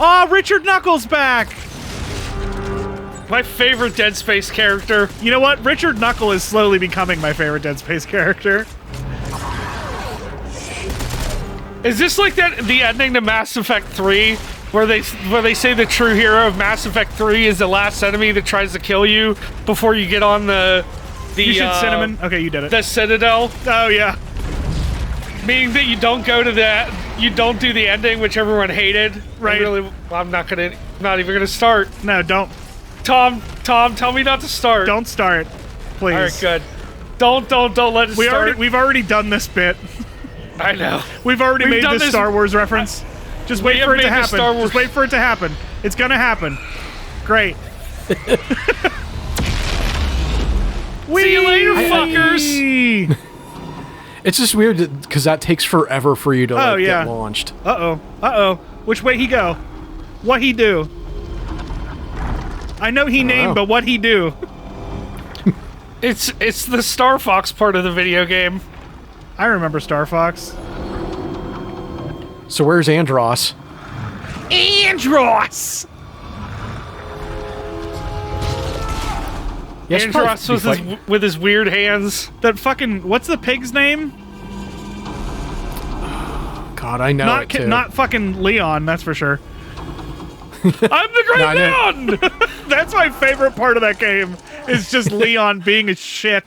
Oh, Richard Knuckles back! My favorite Dead Space character. You know what? Richard Knuckle is slowly becoming my favorite Dead Space character. Is this like the ending to Mass Effect 3, where they say the true hero of Mass Effect 3 is the last enemy that tries to kill you before you get on the you should cinnamon. Okay, you did it. The Citadel. Oh yeah. Meaning that you don't go to that, you don't do the ending, which everyone hated. Right. I'm not even gonna start. No, don't. Tom, tell me not to start. Don't start, please. All right, good. Don't let it start. We've already done this bit. I know. We've already made this Star Wars reference. Just wait for it to happen. Just wait for it to happen. It's gonna happen. Great. See you later, fuckers. It's just weird because that takes forever for you to get launched. Uh-oh. Which way he go? What he do? I know he named, but what he do? It's the Star Fox part of the video game. I remember Star Fox. So where's Andros? Andros! Yes, Andros with his weird hands. That fucking... What's the pig's name? God, I know it too. Not fucking Leon, that's for sure. I'm the Great Leon! That's my favorite part of that game, is just Leon being a shit.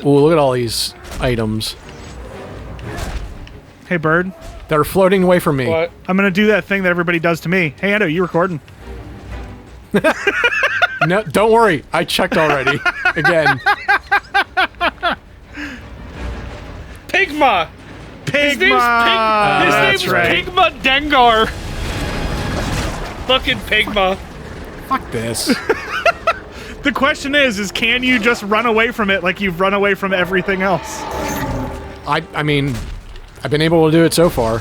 Oh, look at all these items. Hey, bird. That are floating away from me. What? I'm gonna do that thing that everybody does to me. Hey, Ando, you recording? No, don't worry. I checked already. Again. Pigma! His name's right. Pigma Dengar. Fucking Pigma. Fuck this. The question is can you just run away from it like you've run away from everything else? I mean, I've been able to do it so far.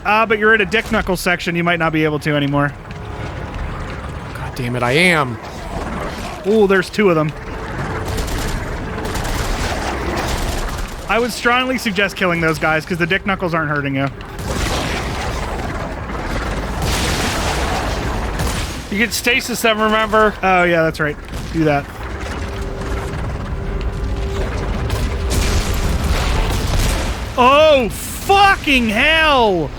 But you're in a Dick Knuckles section. You might not be able to anymore. God damn it, I am. Ooh, there's two of them. I would strongly suggest killing those guys because the Dick Knuckles aren't hurting you. You can stasis them, remember? Oh, yeah, that's right. Do that. Oh, fucking hell!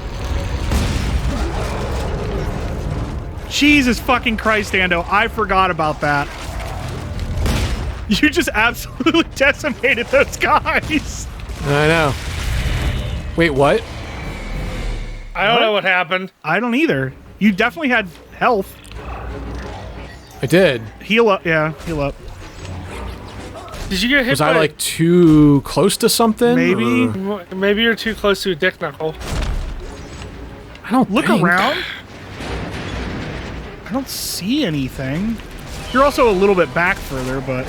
Jesus fucking Christ, Ando. I forgot about that. You just absolutely decimated those guys. I know. Wait, what? I don't know what happened. I don't either. You definitely had health. I did. Heal up. Yeah, heal up. Did you get hit Was by... I, like, too close to something? Maybe. Or? Maybe you're too close to a Dick Knuckle. I don't Look think. around. I don't see anything. You're also a little bit back further, but...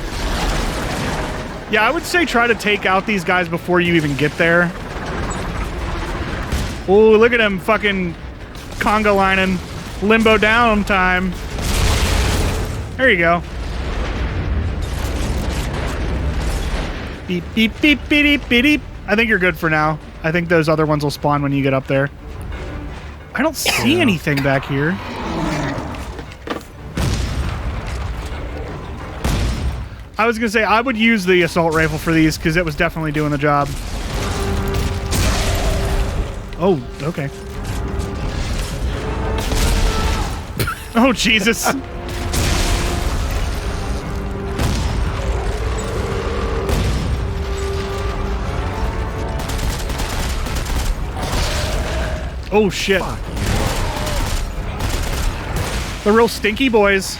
Yeah, I would say try to take out these guys before you even get there. Oh, look at him fucking conga lining. Limbo down time. There you go. Beep, beep, beep, beep, beep, beep, beep. I think you're good for now. I think those other ones will spawn when you get up there. I don't see anything back here. I was gonna say, I would use the assault rifle for these, because it was definitely doing the job. Oh, okay. Oh, Jesus. Oh, shit. Fuck. The real stinky boys.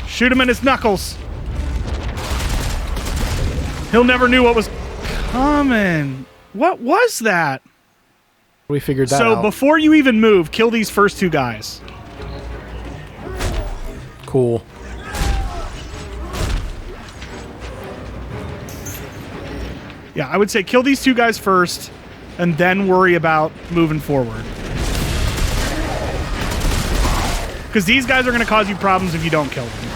Shoot him in his knuckles. He'll never knew what was coming. What was that? We figured that out. So before you even move, kill these first two guys. Cool. Yeah, I would say kill these two guys first, and then worry about moving forward. Because these guys are going to cause you problems if you don't kill them.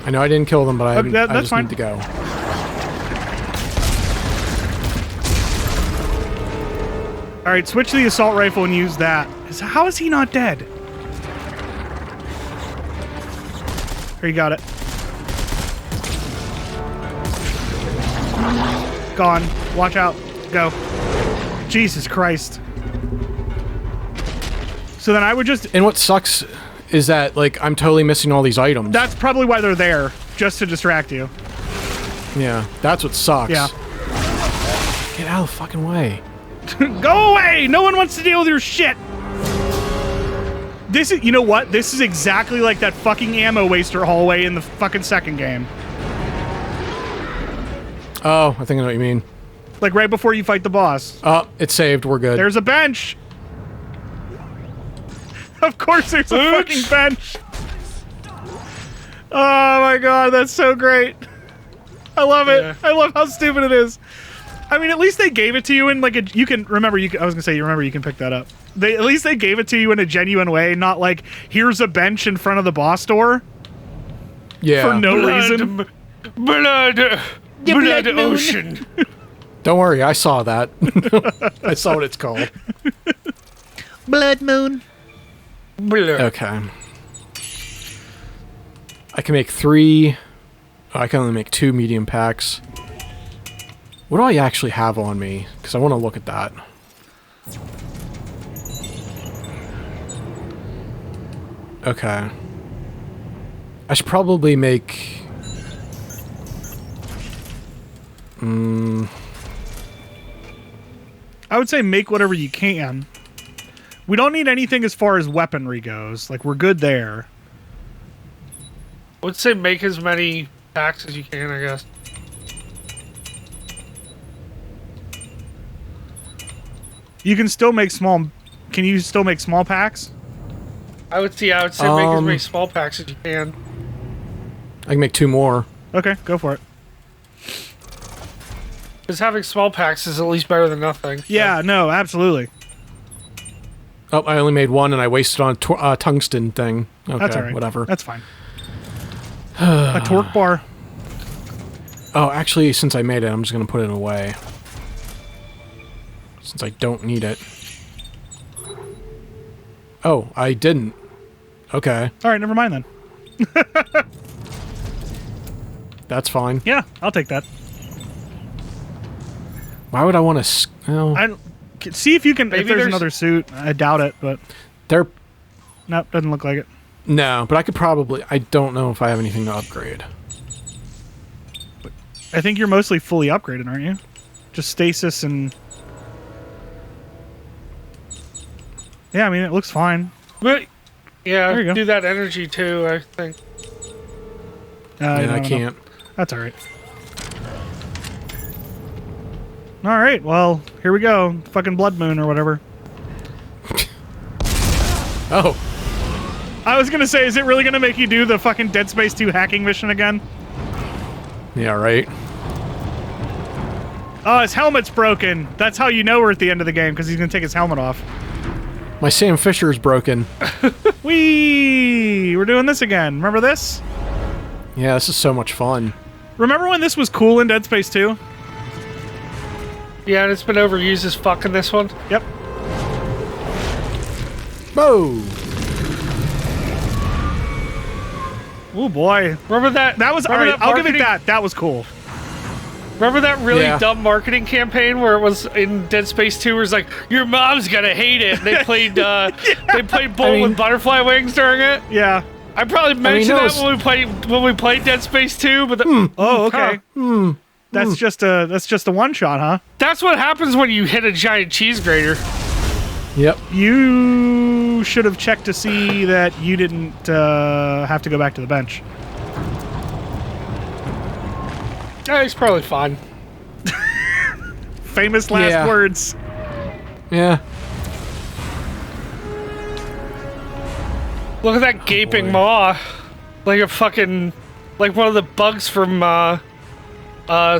I know I didn't kill them, but I that's just fine. need to go. All right, switch to the assault rifle and use that. How is he not dead? Here, you got it. Gone. Watch out. Go. Jesus Christ. So then I would just... And what sucks is that, like, I'm totally missing all these items. That's probably why they're there, just to distract you. Yeah, that's what sucks. Yeah. Get out of the fucking way. Go away! No one wants to deal with your shit! This is... You know what? This is exactly like that fucking ammo waster hallway in the fucking second game. Oh, I think I know what you mean. Like right before you fight the boss. Oh, it's saved. We're good. There's a bench! Of course there's a fucking bench! Oh my god, that's so great. I love it. Yeah. I love how stupid it is. I mean, at least they gave it to you in like a... You can... Remember, I was gonna say, you can pick that up. At least they gave it to you in a genuine way, not like, here's a bench in front of the boss door. Yeah. For no reason. Blood ocean. Don't worry, I saw that. I saw what it's called. Blood moon. Blood. Okay. I can make 3... Oh, I can only make 2 medium packs. What do I actually have on me? Because I want to look at that. Okay. I should probably make... I would say make whatever you can. We don't need anything as far as weaponry goes. Like, we're good there. I would say make as many packs as you can, I guess. You can still make small... Can you still make small packs? I would say make as many small packs as you can. I can make 2 more. Okay, go for it. Because having small packs is at least better than nothing. Yeah, no, absolutely. Oh, I only made 1 and I wasted on a tungsten thing. Okay, That's all right. whatever. That's fine. A torque bar. Oh, actually, since I made it, I'm just going to put it away. Since I don't need it. Oh, I didn't. Okay. All right, never mind then. That's fine. Yeah, I'll take that. Why would I want to... Oh, See if you can... Maybe if there's there's- another suit. I doubt it, but... they're... Nope, doesn't look like it. No, but I could probably... I don't know if I have anything to upgrade. I think you're mostly fully upgraded, aren't you? Just stasis and... Yeah, I mean, it looks fine. But, yeah, There you go. do that energy too, I think. Yeah, no, I no. can't. That's all right. All right, well, here we go. Fucking Blood Moon or whatever. Oh. I was gonna say, is it really gonna make you do the fucking Dead Space 2 hacking mission again? Yeah, right. Oh, his helmet's broken. That's how you know we're at the end of the game, because he's gonna take his helmet off. My Sam Fisher is broken. Whee! We're doing this again. Remember this? Yeah, this is so much fun. Remember when this was cool in Dead Space 2? Yeah, and it's been overused as fuck in this one. Yep. Whoa! Oh boy. Remember that? That was... remember Alright, that I'll give it marketing- that. That was cool. Remember that really Yeah. dumb marketing campaign where it was in Dead Space 2 where it's like, your mom's gonna hate it. And they played they played Bull with butterfly wings during it. Yeah. I probably mentioned that that was- when we played Dead Space 2, but the, Oh, okay. Huh. That's just a one shot, huh? That's what happens when you hit a giant cheese grater. Yep. You should have checked to see that you didn't have to go back to the bench. Yeah, he's probably fine. Famous last Yeah. words. Yeah. Look at that gaping boy. maw. Like a fucking... Like one of the bugs from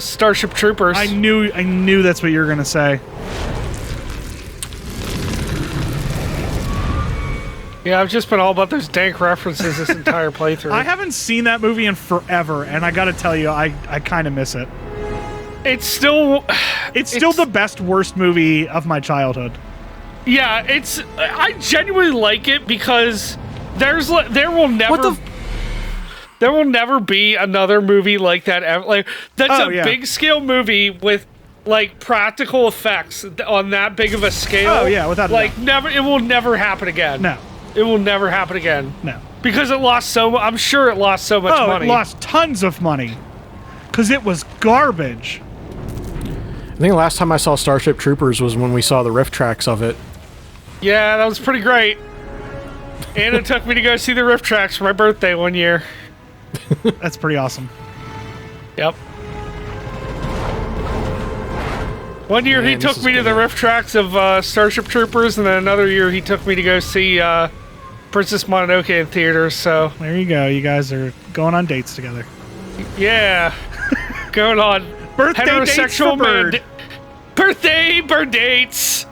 Starship Troopers. I knew that's what you were gonna say. Yeah, I've just been all about those dank references this entire playthrough. I haven't seen that movie in forever, and I gotta tell you, I kind of miss it. It's still the best worst movie of my childhood. Yeah, I genuinely like it because there will never be another movie like that ever. Like that's big scale movie with like practical effects on that big of a scale. Oh yeah, without like never. It will never happen again. No, it will never happen again. No, because it lost so. I'm sure it lost so much money. It lost tons of money because it was garbage. I think the last time I saw Starship Troopers was when we saw the riff tracks of it. Yeah, that was pretty great. Anna took me to go see the riff tracks for my birthday one year. That's pretty awesome. Yep. One year he took me to the riff tracks of Starship Troopers, and then another year he took me to go see Princess Mononoke in theaters, so... There you go. You guys are going on dates together. Yeah. Going on birthday heterosexual dates birthday bird dates!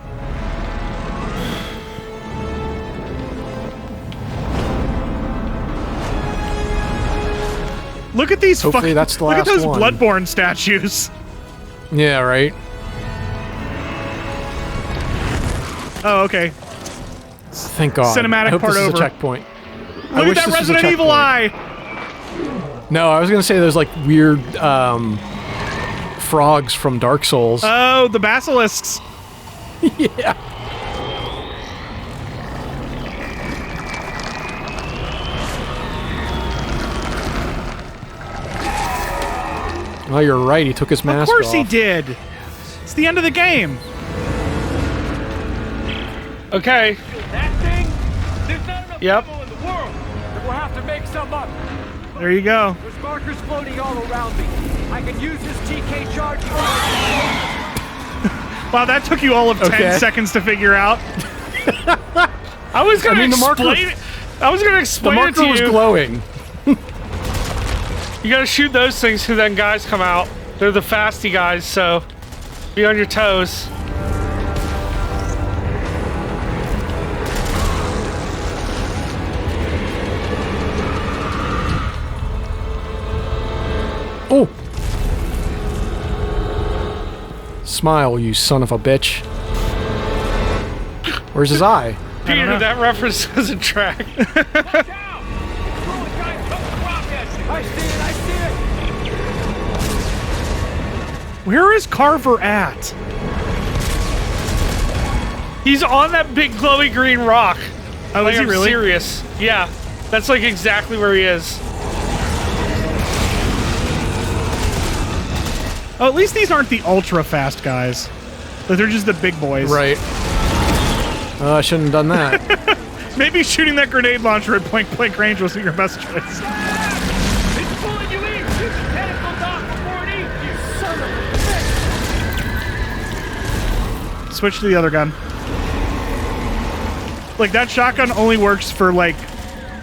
Look at these Hopefully that's the look at last those one. Bloodborne statues. Yeah, right? Oh, okay. Thank God. Cinematic I hope part this is over. a checkpoint. Look at that Resident Evil eye! No, I was gonna say those like weird frogs from Dark Souls. Oh, the basilisks. Yeah. Oh, you're right. He took his mask off. Of course he did. It's the end of the game. Okay. That thing? There's not enough Yep. ammo in the world. We'll have to make some up. There you go. There's markers floating all around me. I can use this TK charge. Wow, that took you all of 10 seconds to figure out. I was gonna the marker- explain it. I was gonna The explain it marker to was you. glowing. You gotta shoot those things so then guys come out. They're the fasty guys, so be on your toes. Oh! Smile, you son of a bitch. Where's his eye? Peter, that reference doesn't track. Watch out! It's throwing giant chunks of rock at you. I see it, I see it. Where is Carver at? He's on that big glowy green rock. Oh, Like, is he I'm really? serious. Yeah. That's like exactly where he is. Oh, at least these aren't the ultra fast guys. But they're just the big boys. Right. I shouldn't have done that. Maybe shooting that grenade launcher at point blank range wasn't your best choice. It's pulling you in. Shoot the tentacles off before it eats you, son of a bitch. Switch to the other gun. Like, that shotgun only works for, like,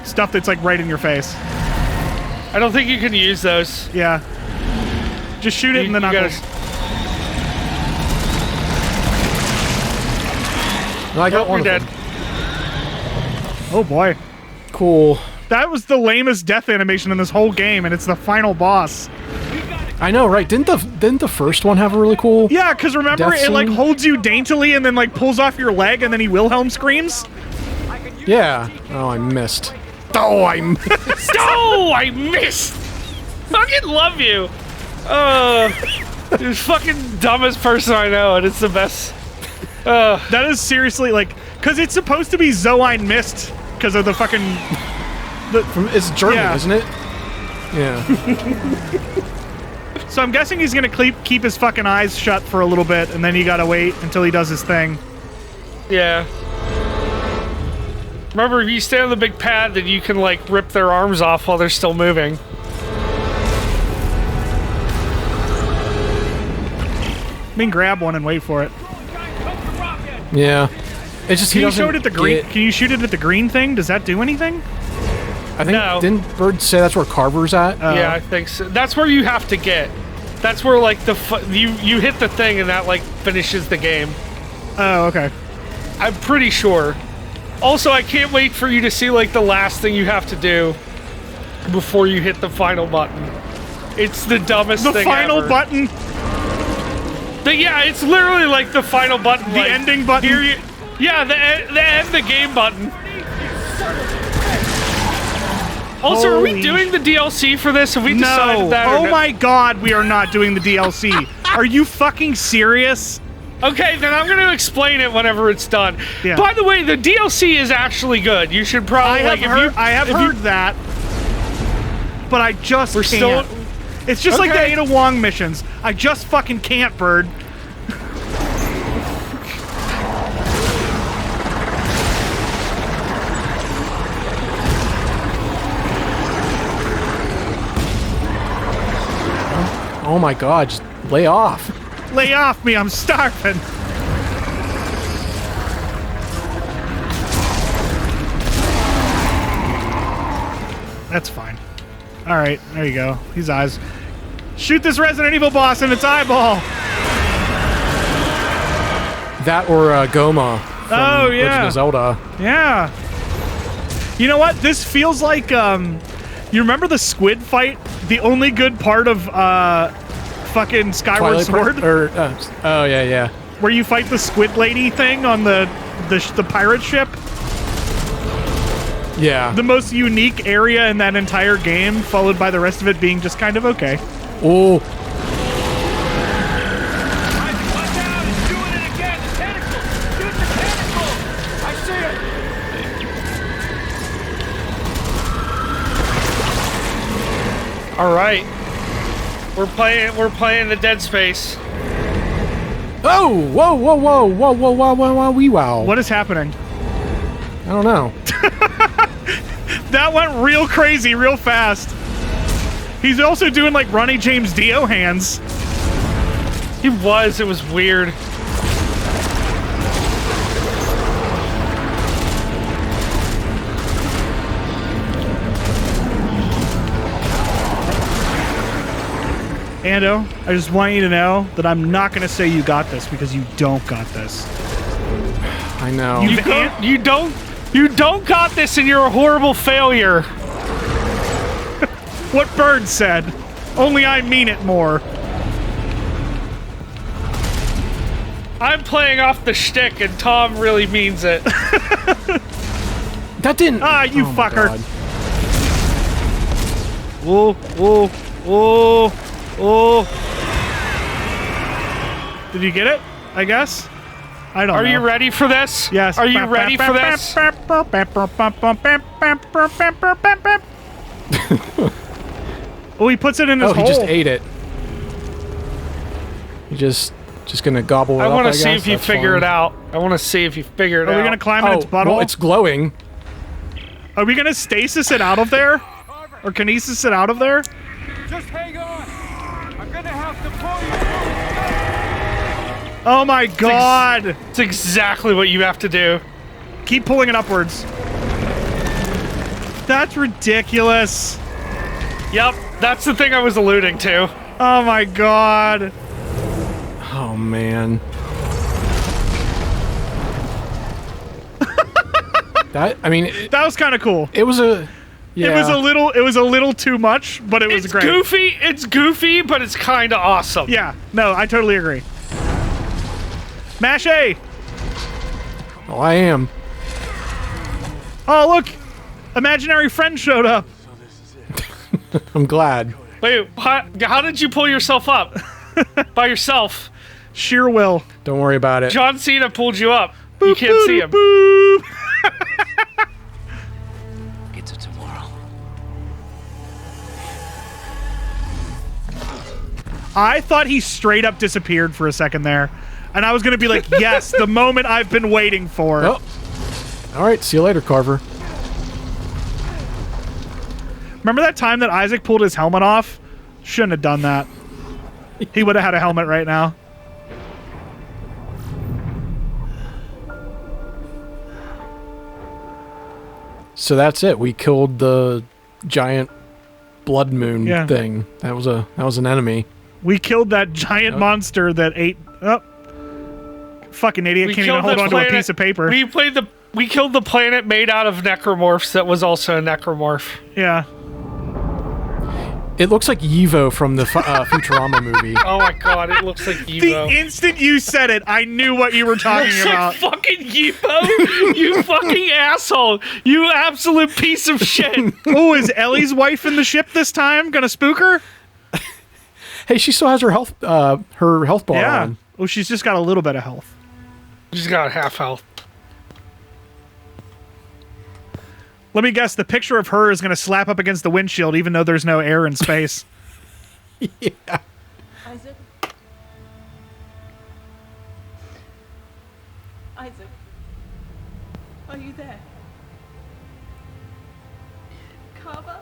stuff that's, like, right in your face. I don't think you can use those. Yeah. Just shoot it in the You gotta- knuckles. No, I got one You're of dead. them. Oh, boy. Cool. That was the lamest death animation in this whole game, and it's the final boss. I know, right? Didn't the first one have a really cool? Yeah, because remember, Death it, like, scene? holds you daintily and then, like, pulls off your leg, and then he Wilhelm screams? Yeah. Oh, I missed. Oh, I missed. Oh, I missed! Fucking love you! You're fucking dumbest person I know, and it's the best. That is seriously, like, because it's supposed to be Zoine Mist, because of the fucking... It's German, Yeah. isn't it? Yeah. So I'm guessing he's going to keep his fucking eyes shut for a little bit, and then you gotta wait until he does his thing. Yeah. Remember, if you stay on the big pad, then you can, like, rip their arms off while they're still moving. I mean, grab one and wait for it. Yeah. It's just he Can you doesn't show it at the green? get- Can you shoot it at the green thing? Does that do anything? I think No. didn't Bird say that's where Carver's at? Yeah, I think so. That's where you have to get. That's where, like, you hit the thing and that, like, finishes the game. Oh, okay. I'm pretty sure. Also, I can't wait for you to see like the last thing you have to do before you hit the final button. It's the dumbest The thing final ever. button, Yeah, it's literally like the final button. the like, ending button. here you, yeah, the end the game button. Also, are Holy we doing the DLC for this? Have we decided No. that? or Oh no? my god, we are not doing the DLC. Are you fucking serious? Okay, then I'm going to explain it whenever it's done. Yeah. By the way, the DLC is actually good. You should probably I have heard that, but I just We're can't. still- It's just like the Okay. Ada Wong missions. I just fucking can't, Bird. Oh my god, just lay off. Lay off me, I'm starving. That's fine. Alright, there you go. His eyes. Shoot this Resident Evil boss in its eyeball! That or Goma from Oh, Legend yeah. of Zelda. Yeah. You know what? This feels like, you remember the squid fight? The only good part of, fucking Skyward Sword? Oh, yeah, yeah. Where you fight the squid lady thing on the pirate ship? Yeah. The most unique area in that entire game, followed by the rest of it being just kind of okay. Oh, Isaac, watch out! It's doing it again! The tentacle! Shoot the tentacle! I see it! All right. We're playing the Dead Space. oh, whoa, whoa, whoa, whoa, whoa, whoa, whoa, whoa, wee, wow. What is happening? I don't know. That went real crazy, real fast. He's also doing like Ronnie James Dio hands. It was weird. Ando, I just want you to know that I'm not going to say you got this because you don't got this. I know. You don't got this and you're a horrible failure. What Bird said. Only I mean it more. I'm playing off the shtick and Tom really means it. That didn't. Ah, you Oh my fucker. God. Oh, oh, oh, oh. Did you get it? I guess? I don't know. Are you ready for this? Yes. Are you ready for this? Oh, he puts it in his Oh, hole. he just ate it. You just gonna gobble it I up, want to guess? see if you That's figure fine. it out. I want to see if you figure it out. Are we going to climb in Oh, its butthole? well, it's glowing. Are we going to stasis it out of there? Or kinesis it out of there? Just hang on! I'm gonna have to pull you! Oh my god! It's exactly what you have to do. Keep pulling it upwards. That's ridiculous. Yep, that's the thing I was alluding to. Oh my god. Oh man. That, I mean, That was kind of cool. it was a. Yeah. It was a little too much, but it was It's great. goofy, but it's kind of awesome. Yeah, no, I totally agree. Mash A. Oh, I am. Oh, look. Imaginary friend showed up. I'm glad. Wait, how did you pull yourself up? By yourself. Sheer will. Don't worry about it. John Cena pulled you up. You can't see him. Boop. Get to tomorrow. I thought he straight up disappeared for a second there. And I was going to be like, yes, the moment I've been waiting for. Oh. All right. See you later, Carver. Remember that time that Isaac pulled his helmet off? Shouldn't have done that. He would have had a helmet right now. So that's it. We killed the giant blood moon Yeah. thing. That was an enemy. We killed that giant monster that ate... Oh. Fucking idiot. We Can't even killed hold the onto a planet- piece of paper. We played we killed the planet made out of necromorphs that was also a necromorph. Yeah. It looks like Evo from the Futurama movie. Oh my god, it looks like The Evo. instant you said it, I knew what you were talking Looks about. like fucking Evo. You fucking asshole. You absolute piece of shit. Oh, is Ellie's wife in the ship this time? Gonna spook her? Hey, she still has her health bar Yeah. on. Oh, she's just got a little bit of health. She's got half health. Let me guess, the picture of her is going to slap up against the windshield even though there's no air in space. Yeah. Isaac? Isaac? Are you there? Kava?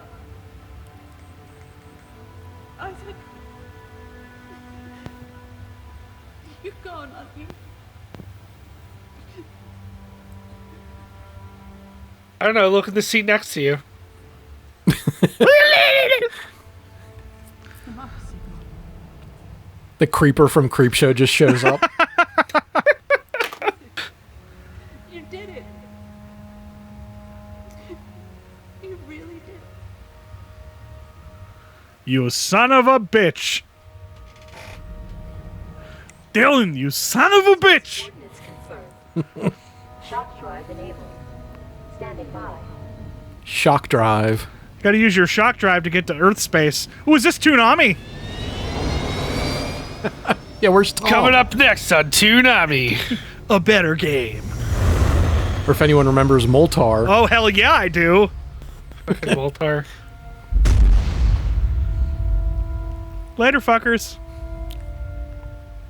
Isaac? You're gone, aren't you? I don't know, look at the seat next to you. The creeper from Creepshow just shows up. You did it. You really did. You son of a bitch. Dylan, you son of a bitch. Coordinates confirmed. Shock drive enabled. Standing by. Shock drive. Gotta use your shock drive to get to Earth space. Ooh, is this Toonami? Yeah, where's Tom? Coming up next on Toonami. A better game. Or if anyone remembers Moltar. Oh, hell yeah, I do. Fucking Moltar. Later, fuckers.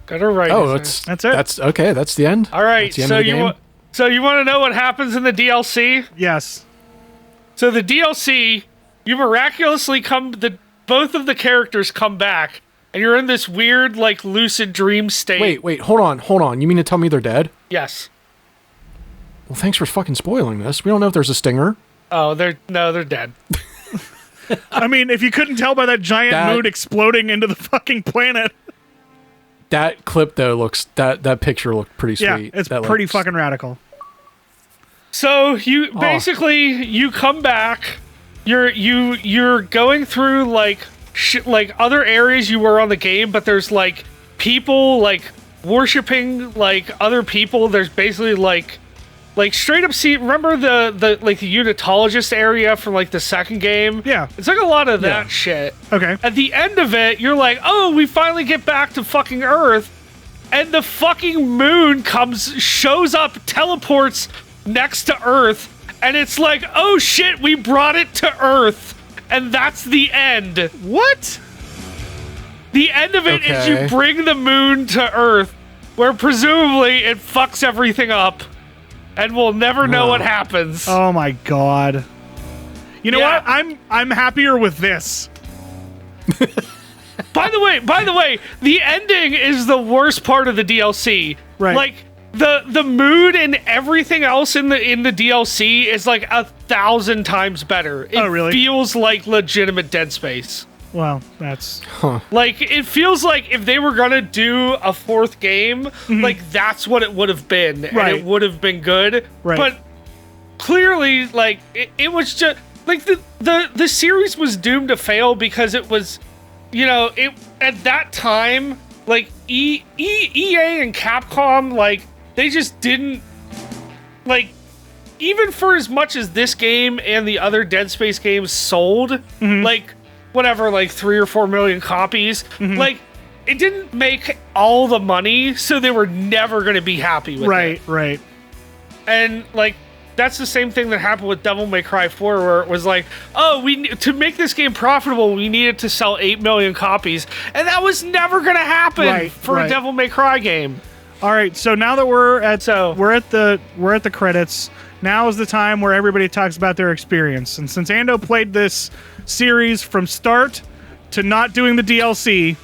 Got her right. Oh, That's it. That's okay. That's the end. All right, That's the end so of the you game? want to know what happens in the DLC? Yes. So the DLC, you miraculously both of the characters come back, and you're in this weird, like, lucid dream state. Wait, hold on. You mean to tell me they're dead? Yes. Well, thanks for fucking spoiling this. We don't know if there's a stinger. Oh, they're dead. I mean, if you couldn't tell by that giant That- moon exploding into the fucking planet. That clip though that picture looked pretty sweet. Yeah, it's That pretty looks- fucking radical. So you basically you come back, you're going through like other areas you were on the game, but there's like people like worshiping like other people. There's basically like straight up remember the like the unitologist area from like the second game? Yeah. It's like a lot of that Yeah. shit. Okay. At the end of it, you're like, oh, we finally get back to fucking Earth, and the fucking moon shows up, teleports next to Earth, and it's like, oh shit, we brought it to Earth, and that's the end. What? The end of it is Okay. you bring the moon to Earth, where presumably it fucks everything up, and we'll never know what happens. Oh my god. You know Yeah. what? I'm happier with this. By the way, the ending is the worst part of the DLC. Right. Like the mood and everything else in the DLC is like 1,000 times better. It Oh, really? feels like legitimate Dead Space. Well, that's Like it feels like if they were gonna do a fourth game, like that's what it would have been, and Right. it would have been good. Right. But clearly, like it was just like the series was doomed to fail because it was, you know, it at that time like EA and Capcom, like they just didn't like, even for as much as this game and the other Dead Space games sold, like whatever, like 3 or 4 million copies, like it didn't make all the money, so they were never going to be happy with it. right. And like that's the same thing that happened with Devil May Cry 4, where it was like, oh, to make this game profitable, we needed to sell 8 million copies, and that was never going to happen Right, for right. a Devil May Cry game. All right, so now that we're at So- we're at the credits, now is the time where everybody talks about their experience. And since Ando played this series from start to not doing the DLC,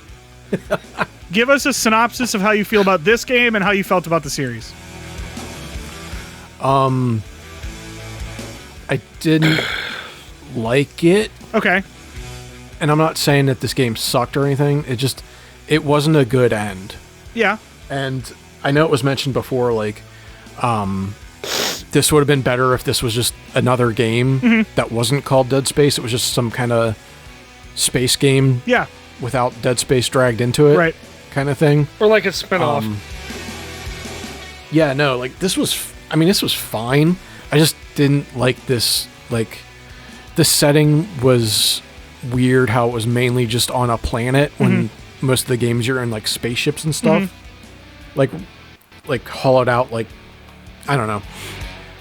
give us a synopsis of how you feel about this game and how you felt about the series. I didn't like it, Okay. and I'm not saying that this game sucked or anything. It wasn't a good end. Yeah. And I know it was mentioned before, like, this would have been better if this was just another game that wasn't called Dead Space. It was just some kind of space game Yeah. without Dead Space dragged into it, Right. kind of thing. Or like a spin-off. Yeah, no, like this was fine. I just didn't like this. Like, the setting was weird. How it was mainly just on a planet when most of the games you're in like spaceships and stuff. Like hollowed out. Like, I don't know.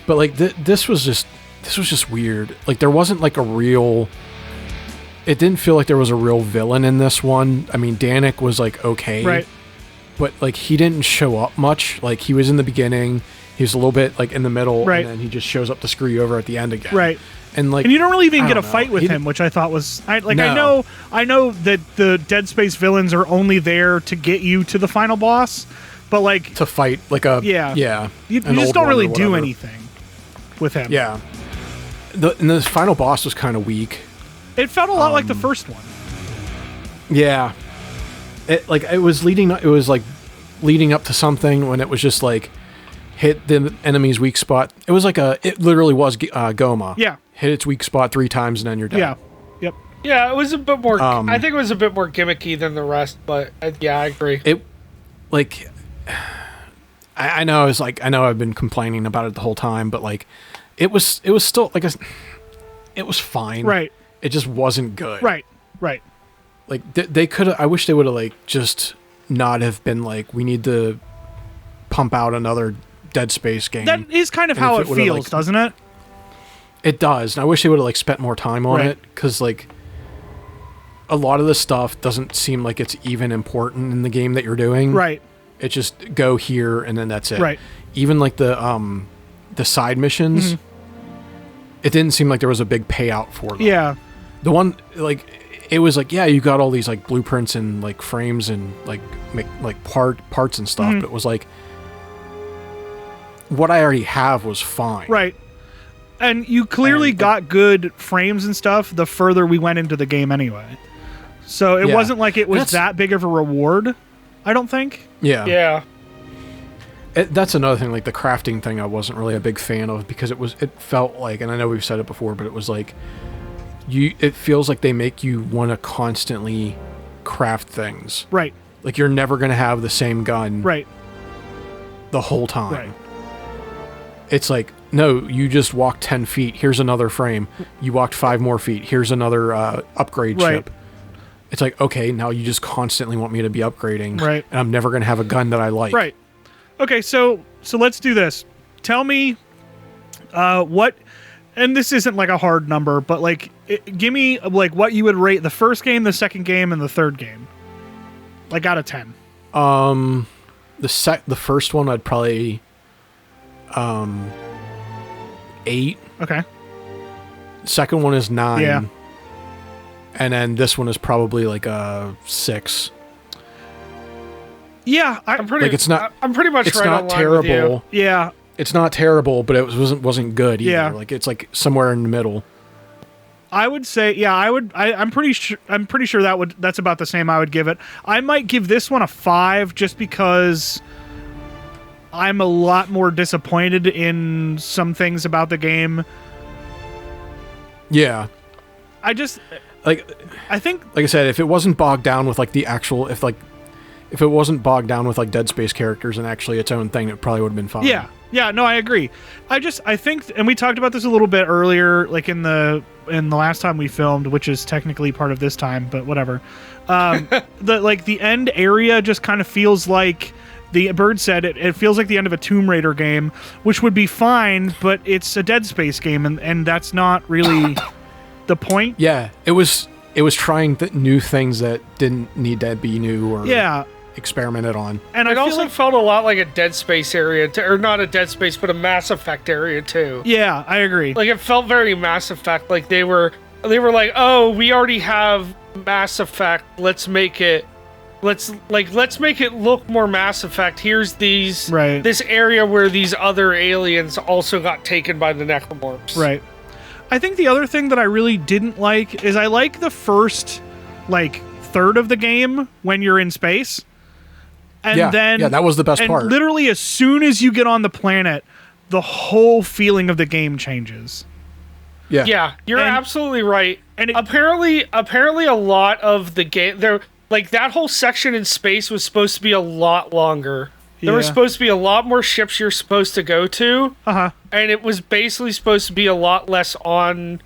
But like this was just weird. Like there wasn't like a real. It didn't feel like there was a real villain in this one. I mean, Danik was like okay, Right. but like he didn't show up much. Like he was in the beginning, he was a little bit like in the middle, Right. and then he just shows up to screw you over at the end again. Right. And like, And you don't really even I get a don't know. fight with He him, didn't- which I thought was I No. know that the Dead Space villains are only there to get you to the final boss, but like to fight like a Yeah. yeah. you an just old don't one or really do whatever. anything with him. Yeah. And the final boss was kind of weak. It felt a lot like the first one. Yeah. It was leading up to something when it was just like hit the enemy's weak spot. It was like it literally was Goma. Yeah. Hit its weak spot 3 times and then you're dead. Yeah. Yep. Yeah, it was a bit more. I think it was a bit more gimmicky than the rest, but yeah, I agree. It like I know I know I've been complaining about it the whole time, but like it was still like it was fine. Right. It just wasn't good. Right. Right. Like they could have. I wish they would have like just not have been like we need to pump out another Dead Space game. That is kind of And how if it it would've, feels, like- doesn't it? It does, and I wish they would have like spent more time on Right. it because like a lot of the stuff doesn't seem like it's even important in the game that you're doing. Right. It just go here and then that's it. Right. Even like the side missions, it didn't seem like there was a big payout for them. Yeah. The one like it was like yeah, you got all these like blueprints and like frames and like make like parts and stuff, but it was like what I already have was fine. Right. And you clearly And, got good frames and stuff the further we went into the game anyway. So it Yeah. wasn't like it was That's- that big of a reward, I don't think. Yeah. Yeah. That's another thing, like the crafting thing I wasn't really a big fan of because it felt like, and I know we've said it before, but it was like it feels like they make you want to constantly craft things. Right. Like you're never going to have the same gun Right. the whole time. Right. It's like, no, you just walked 10 feet. Here's another frame. You walked 5 more feet. Here's another upgrade Right. chip. It's like, okay, now you just constantly want me to be upgrading. Right. And I'm never going to have a gun that I like. Right. Okay, so let's do this. Tell me what, and this isn't like a hard number, but like give me like what you would rate the first game, the second game, and the third game. Like out of 10. The first one I'd probably 8. Okay. Second one is 9. Yeah. And then this one is probably like a 6. Yeah, I'm pretty. Like, it's not- I'm pretty much It's right not on line with you. terrible. yeah. It's not terrible, but it wasn't good either. Yeah. Like it's like somewhere in the middle. I would say, yeah, I'm pretty sure that's about the same I would give it. I might give this one a 5 just because I'm a lot more disappointed in some things about the game. Yeah. I think Like I said, if it wasn't bogged down with like the actual, if it wasn't bogged down with like Dead Space characters and actually its own thing, it probably would have been fine. yeah, no, I agree. I think, and we talked about this a little bit earlier, like in the last time we filmed, which is technically part of this time, but whatever. The end area just kind of feels like the Bird said it feels like the end of a Tomb Raider game, which would be fine, but it's a Dead Space game, and that's not really the point. Yeah. It was trying new things that didn't need to be new or Yeah, experimented on. and It I feel also like, felt a lot like a Dead Space area, or not a Dead Space, but a Mass Effect area too. yeah, I agree. Like it felt very Mass Effect. Like they were like, oh, we already have Mass Effect. Let's make it look more Mass Effect. Here's this area where these other aliens also got taken by the necromorphs. Right. I think the other thing that I really didn't like is I like the first third of the game when you're in space. And Yeah, then yeah, that was the best part. Literally as soon as you get on the planet, the whole feeling of the game changes. Yeah. Yeah, you're And- absolutely right. and it- apparently a lot of the game there, like that whole section in space was supposed to be a lot longer. There was Yeah. supposed to be a lot more ships you're supposed to go to, Uh-huh. and it was basically supposed to be a lot less on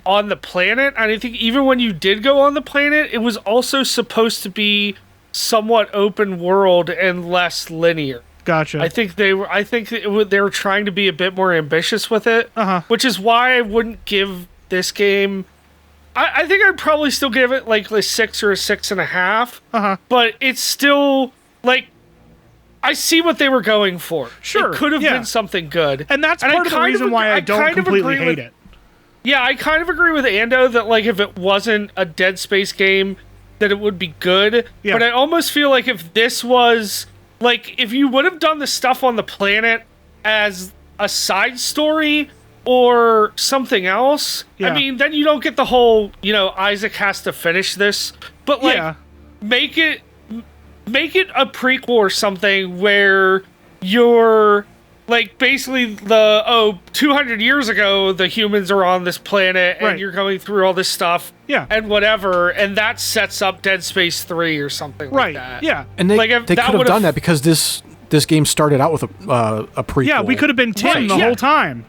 the planet. And I think even when you did go on the planet, it was also supposed to be somewhat open world and less linear. Gotcha. I think they were trying to be a bit more ambitious with it, Uh-huh. which is why I wouldn't give this game. I think I'd probably still give it like a 6 or a 6.5. Uh-huh. But it's still like I see what they were going for. Sure, it could have yeah. been something good, and that's I part of the kind reason why I don't kind of completely agree hate with- it. Yeah, I kind of agree with Ando that like if it wasn't a Dead Space game, that it would be good. Yeah. But I almost feel like if this was like if you would have done the stuff on the planet as a side story or something else, Yeah. I mean, then you don't get the whole, Isaac has to finish this. But like Yeah. make it a prequel or something where you're like basically 200 years ago the humans are on this planet and Right. you're going through all this stuff Yeah. and whatever, and that sets up Dead Space 3 or something Right. like that. Yeah. And they, Like, if they that could have would've- done that because this game started out with a prequel. Yeah, we could have been Tim Right, the yeah. whole time.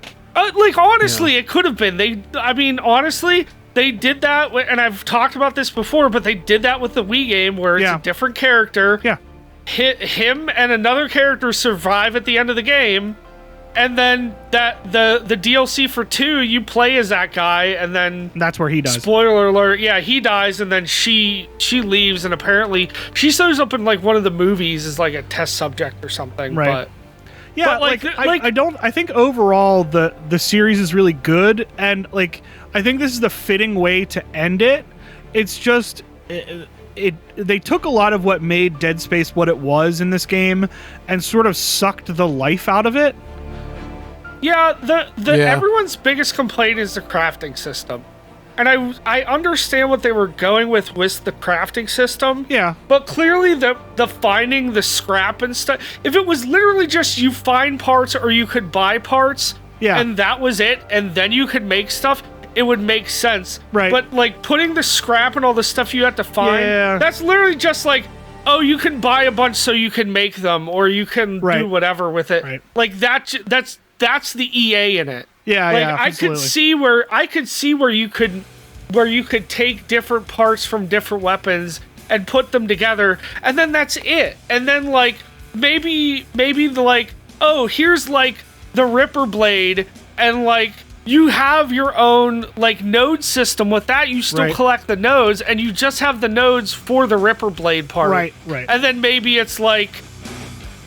Like honestly, it could have been. Honestly, they did that, and I've talked about this before, but they did that with the Wii game where it's Yeah. a different character. Yeah. Him and another character survive at the end of the game, and then the DLC for 2, you play as that guy, and then And that's where he does. spoiler alert, yeah, he dies, and then she leaves, and apparently she shows up in like one of the movies as like a test subject or something. Right. But Yeah, But, I think overall the series is really good, and like I think this is the fitting way to end it. It's just they took a lot of what made Dead Space what it was in this game and sort of sucked the life out of it. yeah, the Yeah. everyone's biggest complaint is the crafting system. And I understand what they were going with the crafting system. Yeah. But clearly the finding the scrap and stuff, if it was literally just you find parts or you could buy parts, Yeah. and that was it, and then you could make stuff, it would make sense. Right. But like putting the scrap and all the stuff you have to find, Yeah. that's literally just like, oh, you can buy a bunch so you can make them, or you can Right. do whatever with it. Right. Like that's the EA in it. Yeah, Like yeah, I absolutely. could see where you could take different parts from different weapons and put them together, and then that's it. And then like maybe the like, oh, here's like the Ripper blade, and like you have your own like node system with that. You still Right. collect the nodes, and you just have the nodes for the Ripper blade part. Right. And then maybe it's like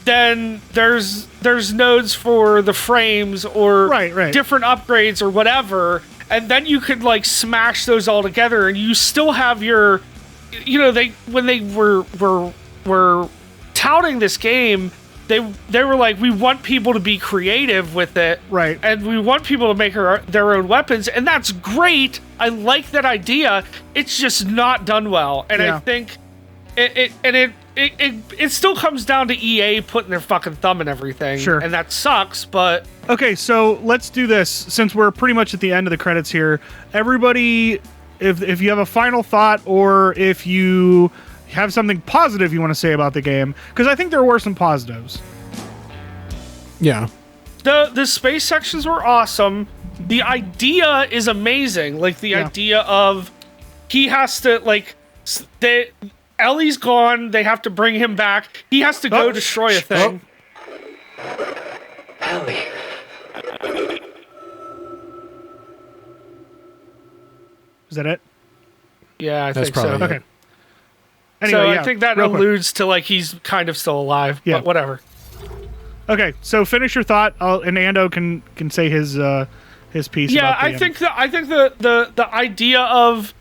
then there's nodes for the frames or Right. different upgrades or whatever, and then you could like smash those all together, and you still have your, when they were touting this game, they were like, we want people to be creative with it, Right. and we want people to make their own weapons, and that's great. I like that idea. It's just not done well, and Yeah. I think it still comes down to EA putting their fucking thumb in everything. Sure. And that sucks, but Okay, so let's do this since we're pretty much at the end of the credits here. Everybody, if you have a final thought or if you have something positive you want to say about the game, because I think there were some positives. Yeah. the space sections were awesome. The idea is amazing. Like the Yeah. idea of he has to like Ellie's gone, they have to bring him back. He has to go destroy a thing. Ellie. Is that it? Yeah, I That's think so. probably it. Okay. Anyway, So yeah, I think that real quick. alludes to like he's kind of still alive, Yeah. but whatever. Okay, so finish your thought, and Ando can say his piece. Yeah, about the I think the idea of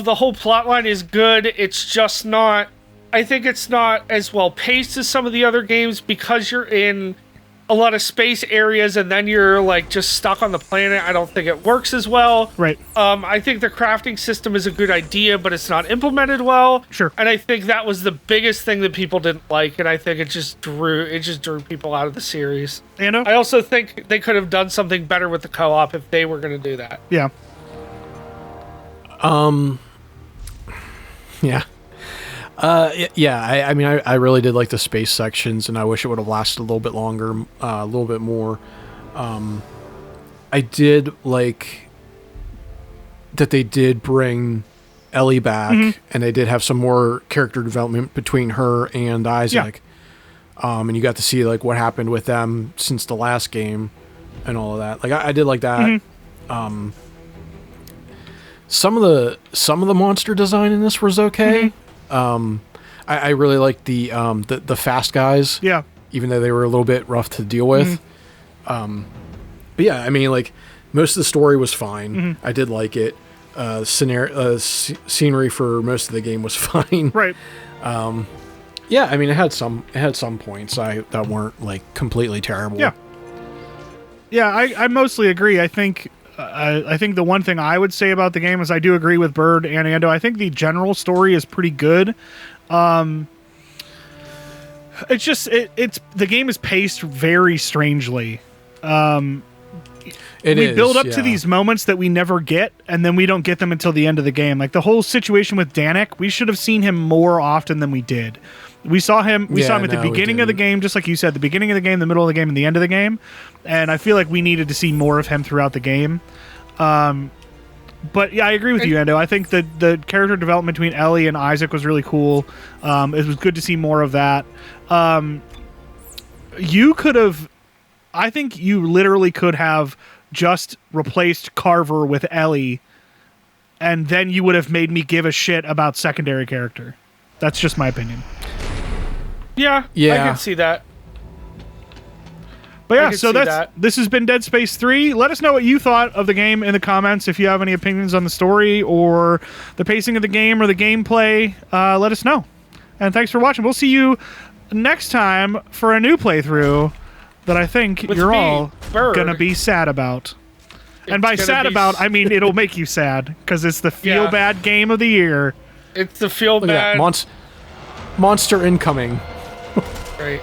the whole plot line is good. It's just not. I think it's not as well paced as some of the other games because you're in a lot of space areas and then you're like just stuck on the planet. I don't think it works as well. Right. I think the crafting system is a good idea, but it's not implemented well. Sure. And I think that was the biggest thing that people didn't like, and I think it just drew people out of the series. Ando? I also think they could have done something better with the co-op if they were going to do that. Yeah. Yeah. I mean, I really did like the space sections, and I wish it would have lasted a little bit longer, a little bit more. I did like that they did bring Ellie back, and they did have some more character development between her and Isaac. Yeah. And you got to see like what happened with them since the last game and all of that. Like I did like that. Some of the monster design in this was okay. I really liked the fast guys. Yeah. Even though they were a little bit rough to deal with. But yeah, I mean, like most of the story was fine. I did like it. Scenery for most of the game was fine. Right. Yeah, I mean, it had some points that weren't like completely terrible. Yeah. Yeah, I mostly agree. I think the one thing I would say about the game is I do agree with Bird and Ando. I think the general story is pretty good. It's just it's the game is paced very strangely. We build up to these moments that we never get, and then we don't get them until the end of the game. Like the whole situation with Danik, we should have seen him more often than we did. We saw him at the beginning of the game, just like you said, the beginning of the game, the middle of the game, and the end of the game. And I feel like we needed to see more of him throughout the game. But yeah, I agree with you, Ando. I think that the character development between Ellie and Isaac was really cool. It was good to see more of that. I think you literally could have just replaced Carver with Ellie, and then you would have made me give a shit about secondary character. That's just my opinion. Yeah. I can see that. But yeah, so this has been Dead Space 3. Let us know what you thought of the game in the comments. If you have any opinions on the story or the pacing of the game or the gameplay, let us know. And thanks for watching. We'll see you next time for a new playthrough that I think you're all going to be sad about. And by sad about, I mean it'll make you sad, because it's the feel-bad game of the year. It's the feel-bad... Monster incoming. Right.